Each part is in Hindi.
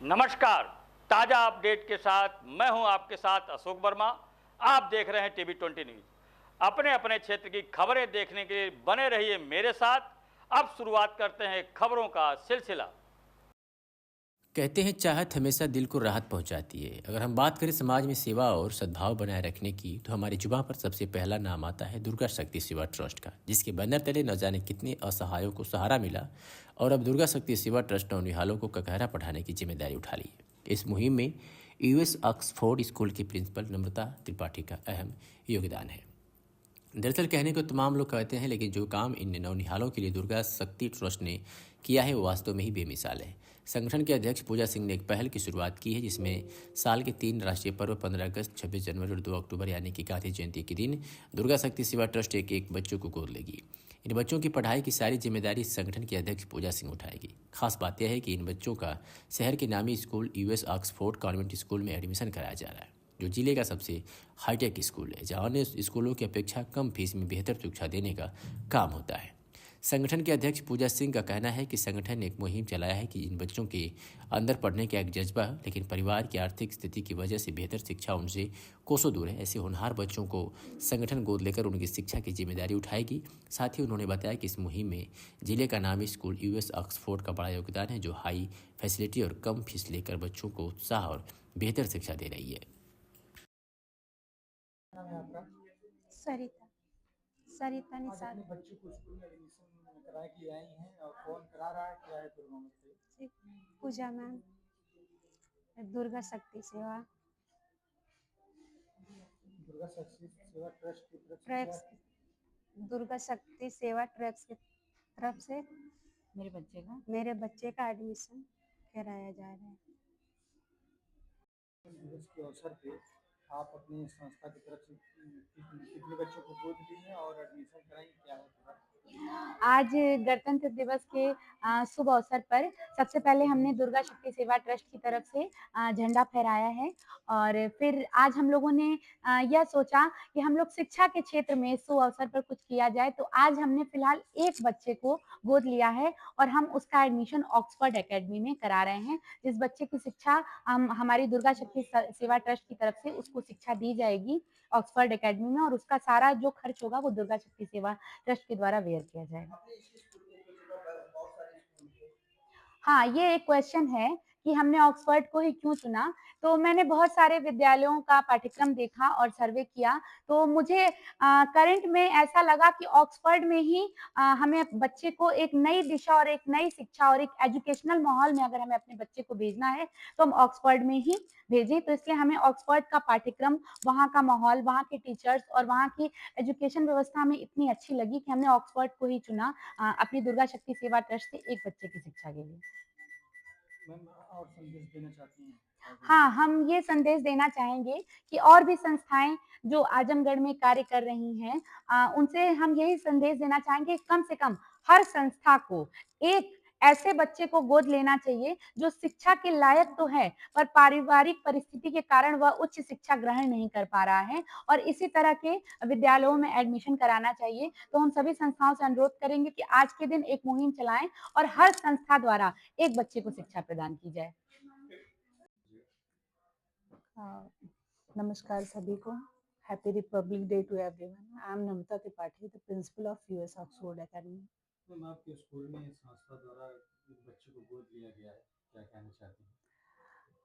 नमस्कार। ताज़ा अपडेट के साथ मैं हूं आपके साथ अशोक वर्मा। आप देख रहे हैं टीवी 20 न्यूज़। अपने अपने क्षेत्र की खबरें देखने के लिए बने रहिए मेरे साथ। अब शुरुआत करते हैं खबरों का सिलसिला। कहते हैं चाहत हमेशा दिल को राहत पहुंचाती है। अगर हम बात करें समाज में सेवा और सद्भाव बनाए रखने की, तो हमारी जुबान पर सबसे पहला नाम आता है दुर्गा शक्ति सेवा ट्रस्ट का, जिसके बैनर तले न जाने कितने असहायों को सहारा मिला। और अब दुर्गा शक्ति सेवा ट्रस्ट नौनिहालों को ककहरा पढ़ाने की जिम्मेदारी उठा ली है। इस मुहिम में यूएस ऑक्सफोर्ड स्कूल की प्रिंसिपल नम्रता त्रिपाठी का अहम योगदान है। दरअसल कहने को तमाम लोग कहते हैं, लेकिन जो काम इन नौनिहालों के लिए दुर्गा शक्ति ट्रस्ट ने किया है वो वास्तव में ही बेमिसाल है। संगठन के अध्यक्ष पूजा सिंह ने एक पहल की शुरुआत की है, जिसमें साल के 3 राष्ट्रीय पर्व 15 अगस्त, 26 जनवरी और 2 अक्टूबर यानी कि गांधी जयंती के दिन दुर्गा शक्ति सेवा ट्रस्ट एक एक बच्चों को गोद लेगी। इन बच्चों की पढ़ाई की सारी जिम्मेदारी संगठन के अध्यक्ष पूजा सिंह उठाएगी। खास बात यह है कि इन बच्चों का शहर के नामी school US Oxford convent school में एडमिशन कराया जा रहा है, जो जिले का सबसे हाईटेक स्कूल है, जहाँ अन्य स्कूलों की अपेक्षा कम फीस में बेहतर शिक्षा देने का काम होता है। संगठन के अध्यक्ष पूजा सिंह का कहना है कि संगठन ने एक मुहिम चलाया है कि इन बच्चों के अंदर पढ़ने का एक जज्बा है, लेकिन परिवार की आर्थिक स्थिति की वजह से बेहतर शिक्षा उनसे कोसों दूर है। ऐसे होनहार बच्चों को संगठन गोद लेकर उनकी शिक्षा की जिम्मेदारी उठाएगी। साथ ही उन्होंने बताया कि इस मुहिम में जिले का नामी स्कूल यूएस ऑक्सफोर्ड का बड़ा योगदान है, जो हाई फैसिलिटी और कम फीस लेकर बच्चों को उत्साह और बेहतर शिक्षा दे रही है। नाम है आपका? सरिता सरिता आज निषाद अपने बच्चे को स्कूल में एडमिशन करा के आई हैं और कौन करा रहा है, क्या है पूरा मामला बताइए। से पूजा मैम, दुर्गा शक्ति सेवा दुर्गा शक्ति सेवा ट्रस्ट की तरफ से क्या? ट्रैक्स, दुर्गा शक्ति सेवा ट्रैक्स की तरफ से मेरे बच्चे का एडमिशन कराया जा रहा है। दिवस के अवसर पे आप अपनी संस्था की तरफ से कितने बच्चों को गोद ली हैं और एडमिशन कराई, क्या है पूरा? आज गणतंत्र दिवस के शुभ अवसर पर सबसे पहले हमने दुर्गा शक्ति सेवा ट्रस्ट की तरफ से झंडा फहराया है, और फिर आज हम लोगों ने यह सोचा कि हम लोग शिक्षा के क्षेत्र में शुभ अवसर पर कुछ किया जाए। तो आज हमने फिलहाल एक बच्चे को गोद लिया है और हम उसका एडमिशन ऑक्सफोर्ड एकेडमी में करा रहे हैं। जिस बच्चे की शिक्षा हमारी दुर्गा शक्ति सेवा ट्रस्ट की तरफ से उसको शिक्षा दी जाएगी ऑक्सफोर्ड एकेडमी में, और उसका सारा जो खर्च होगा वो दुर्गा शक्ति सेवा ट्रस्ट के द्वारा बेयर किया जाएगा। हाँ, ये एक क्वेश्चन है कि हमने ऑक्सफोर्ड को ही क्यों चुना। तो मैंने बहुत सारे विद्यालयों का पाठ्यक्रम देखा और सर्वे किया, तो मुझे करंट में ऐसा लगा कि ऑक्सफोर्ड में ही हमें बच्चे को एक नई दिशा और एक नई शिक्षा और एक एजुकेशनल माहौल में अगर हमें अपने बच्चे को भेजना है, तो हम ऑक्सफोर्ड में ही भेजें। तो इसलिए हमें ऑक्सफोर्ड का पाठ्यक्रम, वहाँ का माहौल, वहाँ के टीचर्स और वहाँ की एजुकेशन व्यवस्था हमें इतनी अच्छी लगी कि हमने ऑक्सफोर्ड को ही चुना अपनी दुर्गा शक्ति सेवा ट्रस्ट से एक बच्चे की शिक्षा के लिए। मैम और संदेश देना चाहती हैं? हाँ, हम ये संदेश देना चाहेंगे कि और भी संस्थाएँ जो आजमगढ़ में कार्य कर रही हैं, उनसे हम यही संदेश देना चाहेंगे, कम से कम हर संस्था को एक ऐसे बच्चे को गोद लेना चाहिए जो शिक्षा के लायक तो है, पर पारिवारिक परिस्थिति के कारण वह उच्च शिक्षा ग्रहण नहीं कर पा रहा है, और इसी तरह के विद्यालयों में एडमिशन कराना चाहिए। तो हम सभी संस्थाओं से अनुरोध करेंगे कि आज के दिन एक मुहिम चलाएँ और हर संस्था द्वारा एक बच्चे को शिक्षा प्रदान की जाए। नमस्कार सभी को। Happy republic day to everyone. I am Namrata Tripathi, the principal of US Oxford academy. Ma'am आपके स्कूल में संस्था द्वारा एक बच्चे को गोद लिया गया है, क्या कहना चाहती हैं?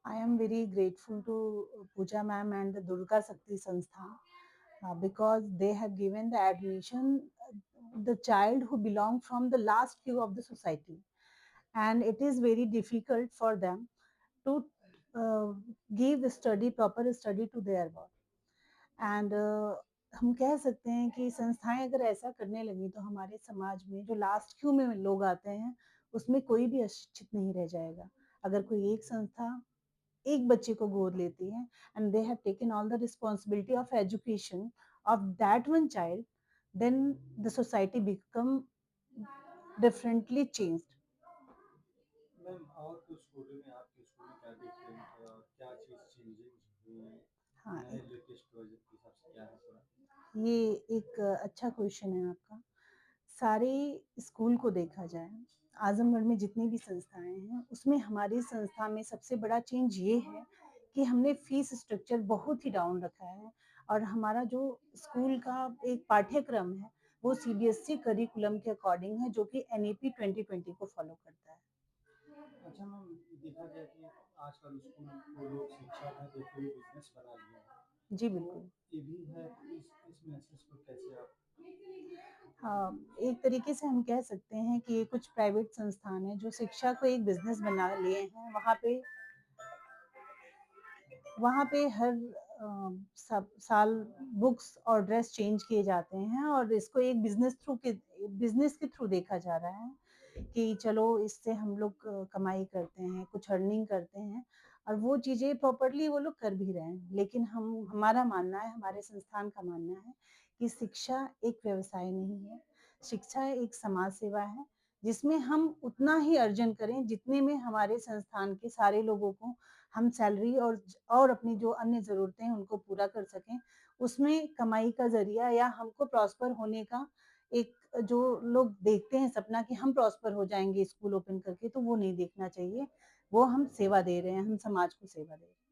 I am very grateful to Pooja ma'am and the Durga Shakti Sanstha because they have given the admission the child who belong from the last queue of the society, and it is very difficult for them to give study, proper study to their work. And हम कह सकते हैं कि संस्थाएं अगर ऐसा करने लगी तो हमारे समाज में जो लास्ट क्यू में लोग आते हैं उसमें कोई भी अशिक्षित नहीं रह जाएगा। अगर कोई एक संस्था एक बच्चे को गोद लेती है and they have taken all the responsibility of education of that one child, then the society become differently changed. Ma'am और कुछ स्कूलों में आपके स्कूल में क्या डिफरेंट है और क्या चीज़ चेंजेस हुई हैं? हाँ, नए लेटेस्ट प्रोजेक्ट के हिसाब से क्या है पूरा? ये एक अच्छा क्वेश्चन है आपका। सारे स्कूल को देखा जाए, आजमगढ़ में जितनी भी संस्थाएँ हैं, उसमें हमारी संस्था में सबसे बड़ा चेंज ये है कि हमने फीस स्ट्रक्चर बहुत ही डाउन रखा है और हमारा जो स्कूल का एक पाठ्यक्रम है, वो सीबीएसई करिकुलम के अकॉर्डिंग है, जो कि एनईपी 2020 को फॉलो करता है। अच्छा मैम, देखा गया कि आजकल स्कूल को लोग शिक्षा में देखते हुए बिजनेस बना लिए हैं, जी, तो बिल्कुल। ये भी है, तो इस मैसेज को कैसे आप? हाँ, एक तरीके से हम कह सकते हैं कि ये कुछ प्राइवेट संस्थान हैं, जो शिक्षा को एक बिज़नेस बना लिए हैं। वहाँ पे हर सब साल बुक्स और ड्रेस चेंज किए जाते हैं और इसको एक बिज़नेस के थ्रू देखा जा रहा है कि चलो इससे हम लोग कमाई करते हैं, कुछ अर्निंग करते हैं और वो चीज़ें प्रॉपर्ली वो लोग कर भी रहे हैं। लेकिन हमारा मानना है, हमारे संस्थान का मानना है कि शिक्षा एक व्यवसाय नहीं है, शिक्षा एक समाज सेवा है, जिसमें हम उतना ही अर्जन करें जितने में हमारे संस्थान के सारे लोगों को हम सैलरी और अपनी जो अन्य ज़रूरतें हैं उनको पूरा कर सकें। उसमें कमाई का ज़रिया या हमको प्रॉस्पर होने का एक जो लोग देखते हैं सपना कि हम प्रॉस्पर हो जाएँगे स्कूल ओपन करके, तो वो नहीं देखना चाहिए। वो हम सेवा दे रहे हैं, हम समाज को सेवा दे रहे हैं।